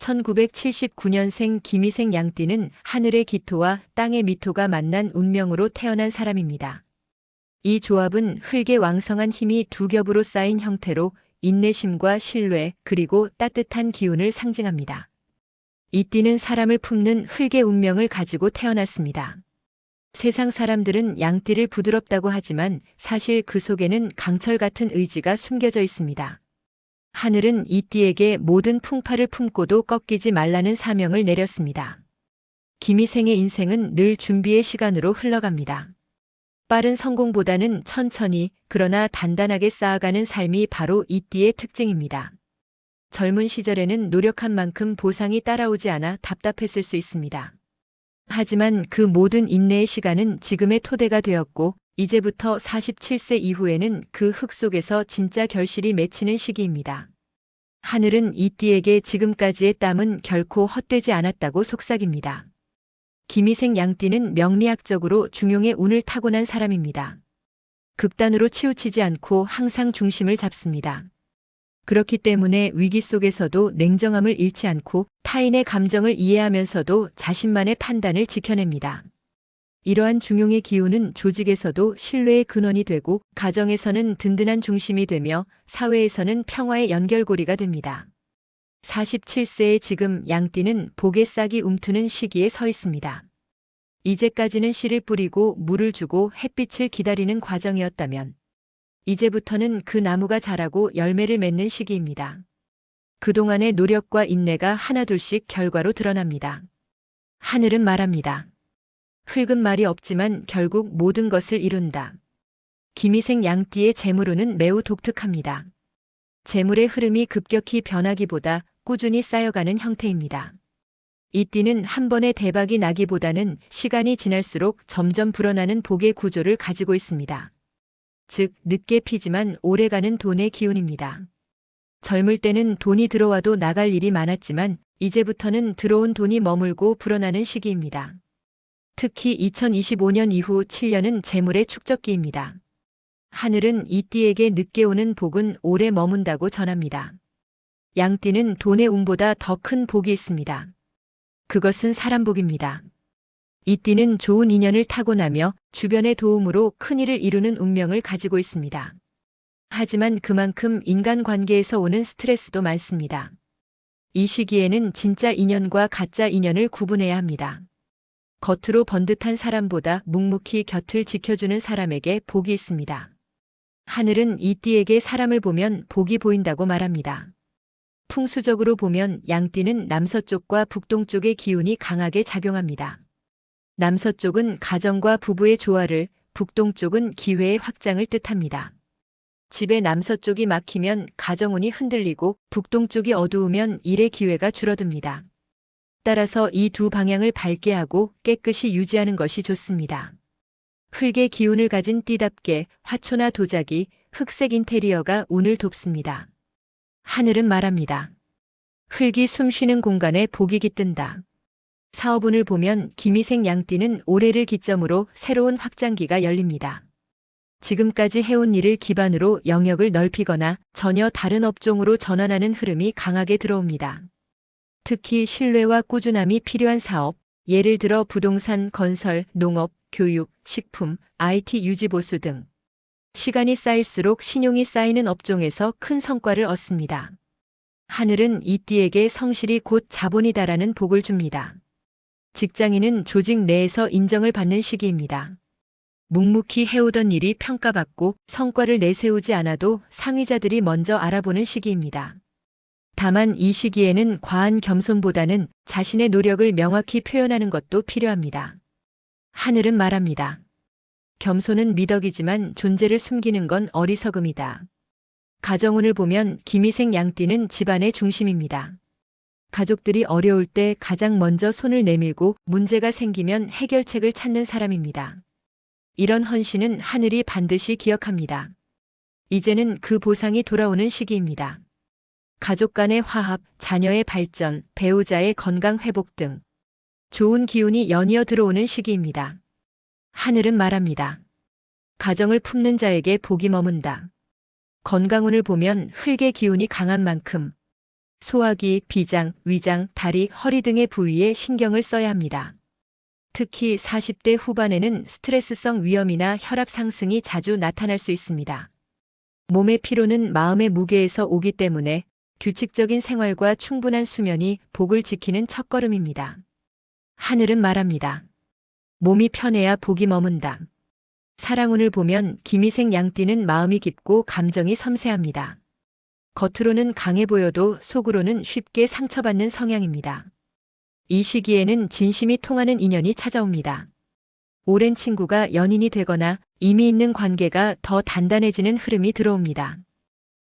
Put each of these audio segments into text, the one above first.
1979년생 김희생 양띠는 하늘의 기토와 땅의 미토가 만난 운명으로 태어난 사람입니다. 이 조합은 흙의 왕성한 힘이 두 겹으로 쌓인 형태로 인내심과 신뢰 그리고 따뜻한 기운을 상징합니다. 이 띠는 사람을 품는 흙의 운명을 가지고 태어났습니다. 세상 사람들은 양띠를 부드럽다고 하지만 사실 그 속에는 강철 같은 의지가 숨겨져 있습니다. 하늘은 이 띠에게 모든 풍파를 품고도 꺾이지 말라는 사명을 내렸습니다. 김희생의 인생은 늘 준비의 시간으로 흘러갑니다. 빠른 성공보다는 천천히 그러나 단단하게 쌓아가는 삶이 바로 이 띠의 특징입니다. 젊은 시절에는 노력한 만큼 보상이 따라오지 않아 답답했을 수 있습니다. 하지만 그 모든 인내의 시간은 지금의 토대가 되었고 이제부터 47세 이후에는 그 흙 속에서 진짜 결실이 맺히는 시기입니다. 하늘은 이 띠에게 지금까지의 땀은 결코 헛되지 않았다고 속삭입니다. 김희생 양띠는 명리학적으로 중용의 운을 타고난 사람입니다. 극단으로 치우치지 않고 항상 중심을 잡습니다. 그렇기 때문에 위기 속에서도 냉정함을 잃지 않고 타인의 감정을 이해하면서도 자신만의 판단을 지켜냅니다. 이러한 중용의 기운은 조직에서도 신뢰의 근원이 되고 가정에서는 든든한 중심이 되며 사회에서는 평화의 연결고리가 됩니다. 47세의 지금 양띠는 복의 싹이 움트는 시기에 서 있습니다. 이제까지는 씨를 뿌리고 물을 주고 햇빛을 기다리는 과정이었다면 이제부터는 그 나무가 자라고 열매를 맺는 시기입니다. 그동안의 노력과 인내가 하나둘씩 결과로 드러납니다. 하늘은 말합니다. 흙은 말이 없지만 결국 모든 것을 이룬다. 김희생 양띠의 재물운은 매우 독특합니다. 재물의 흐름이 급격히 변하기보다 꾸준히 쌓여가는 형태입니다. 이 띠는 한 번에 대박이 나기보다는 시간이 지날수록 점점 불어나는 복의 구조를 가지고 있습니다. 즉, 늦게 피지만 오래가는 돈의 기운입니다. 젊을 때는 돈이 들어와도 나갈 일이 많았지만 이제부터는 들어온 돈이 머물고 불어나는 시기입니다. 특히 2025년 이후 7년은 재물의 축적기입니다. 하늘은 이 띠에게 늦게 오는 복은 오래 머문다고 전합니다. 양띠는 돈의 운보다 더 큰 복이 있습니다. 그것은 사람복입니다. 이 띠는 좋은 인연을 타고나며 주변의 도움으로 큰일을 이루는 운명을 가지고 있습니다. 하지만 그만큼 인간관계에서 오는 스트레스도 많습니다. 이 시기에는 진짜 인연과 가짜 인연을 구분해야 합니다. 겉으로 번듯한 사람보다 묵묵히 곁을 지켜주는 사람에게 복이 있습니다. 하늘은 이 띠에게 사람을 보면 복이 보인다고 말합니다. 풍수적으로 보면 양띠는 남서쪽과 북동쪽의 기운이 강하게 작용합니다. 남서쪽은 가정과 부부의 조화를, 북동쪽은 기회의 확장을 뜻합니다. 집의 남서쪽이 막히면 가정운이 흔들리고 북동쪽이 어두우면 일의 기회가 줄어듭니다. 따라서 이 두 방향을 밝게 하고 깨끗이 유지하는 것이 좋습니다. 흙의 기운을 가진 띠답게 화초나 도자기, 흑색 인테리어가 운을 돕습니다. 하늘은 말합니다. 흙이 숨쉬는 공간에 복이 깃든다. 사업운을 보면 김희생 양띠는 올해를 기점으로 새로운 확장기가 열립니다. 지금까지 해온 일을 기반으로 영역을 넓히거나 전혀 다른 업종으로 전환하는 흐름이 강하게 들어옵니다. 특히 신뢰와 꾸준함이 필요한 사업, 예를 들어 부동산, 건설, 농업, 교육, 식품, IT 유지보수 등 시간이 쌓일수록 신용이 쌓이는 업종에서 큰 성과를 얻습니다. 하늘은 이 띠에게 성실이 곧 자본이다라는 복을 줍니다. 직장인은 조직 내에서 인정을 받는 시기입니다. 묵묵히 해오던 일이 평가받고 성과를 내세우지 않아도 상위자들이 먼저 알아보는 시기입니다. 다만 이 시기에는 과한 겸손보다는 자신의 노력을 명확히 표현하는 것도 필요합니다. 하늘은 말합니다. 겸손은 미덕이지만 존재를 숨기는 건 어리석음이다. 가정운을 보면 김희생 양띠는 집안의 중심입니다. 가족들이 어려울 때 가장 먼저 손을 내밀고 문제가 생기면 해결책을 찾는 사람입니다. 이런 헌신은 하늘이 반드시 기억합니다. 이제는 그 보상이 돌아오는 시기입니다. 가족 간의 화합, 자녀의 발전, 배우자의 건강 회복 등 좋은 기운이 연이어 들어오는 시기입니다. 하늘은 말합니다. 가정을 품는 자에게 복이 머문다. 건강운을 보면 흙의 기운이 강한 만큼 소화기, 비장, 위장, 다리, 허리 등의 부위에 신경을 써야 합니다. 특히 40대 후반에는 스트레스성 위염이나 혈압 상승이 자주 나타날 수 있습니다. 몸의 피로는 마음의 무게에서 오기 때문에 규칙적인 생활과 충분한 수면이 복을 지키는 첫걸음입니다. 하늘은 말합니다. 몸이 편해야 복이 머문다. 사랑운을 보면 김희생 양띠는 마음이 깊고 감정이 섬세합니다. 겉으로는 강해 보여도 속으로는 쉽게 상처받는 성향입니다. 이 시기에는 진심이 통하는 인연이 찾아옵니다. 오랜 친구가 연인이 되거나 이미 있는 관계가 더 단단해지는 흐름이 들어옵니다.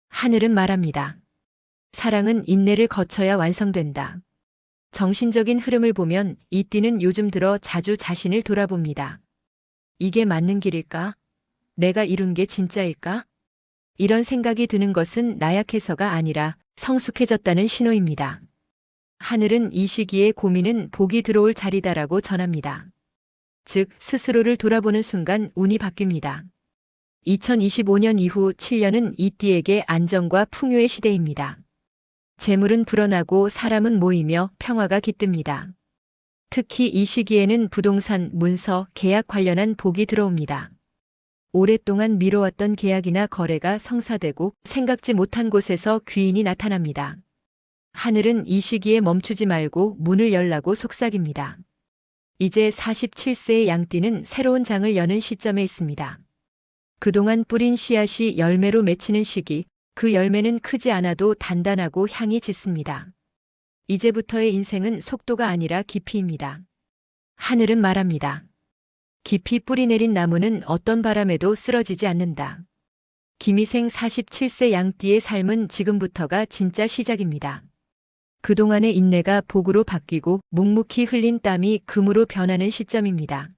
하늘은 말합니다. 사랑은 인내를 거쳐야 완성된다. 정신적인 흐름을 보면 이 띠는 요즘 들어 자주 자신을 돌아봅니다. 이게 맞는 길일까? 내가 이룬 게 진짜일까? 이런 생각이 드는 것은 나약해서가 아니라 성숙해졌다는 신호입니다. 하늘은 이 시기에 고민은 복이 들어올 자리다라고 전합니다. 즉, 스스로를 돌아보는 순간 운이 바뀝니다. 2025년 이후 7년은 이 띠에게 안정과 풍요의 시대입니다. 재물은 불어나고 사람은 모이며 평화가 깃듭니다. 특히 이 시기에는 부동산, 문서, 계약 관련한 복이 들어옵니다. 오랫동안 미뤄왔던 계약이나 거래가 성사되고 생각지 못한 곳에서 귀인이 나타납니다. 하늘은 이 시기에 멈추지 말고 문을 열라고 속삭입니다. 이제 47세의 양띠는 새로운 장을 여는 시점에 있습니다. 그동안 뿌린 씨앗이 열매로 맺히는 시기, 그 열매는 크지 않아도 단단하고 향이 짙습니다. 이제부터의 인생은 속도가 아니라 깊이입니다. 하늘은 말합니다. 깊이 뿌리 내린 나무는 어떤 바람에도 쓰러지지 않는다. 김희생 47세 양띠의 삶은 지금부터가 진짜 시작입니다. 그동안의 인내가 복으로 바뀌고 묵묵히 흘린 땀이 금으로 변하는 시점입니다.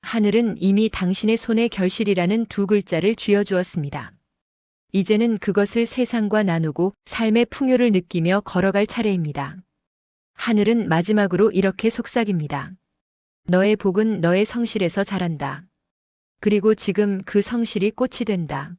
하늘은 이미 당신의 손에 결실이라는 두 글자를 쥐어주었습니다. 이제는 그것을 세상과 나누고 삶의 풍요를 느끼며 걸어갈 차례입니다. 하늘은 마지막으로 이렇게 속삭입니다. 너의 복은 너의 성실에서 자란다. 그리고 지금 그 성실이 꽃이 된다.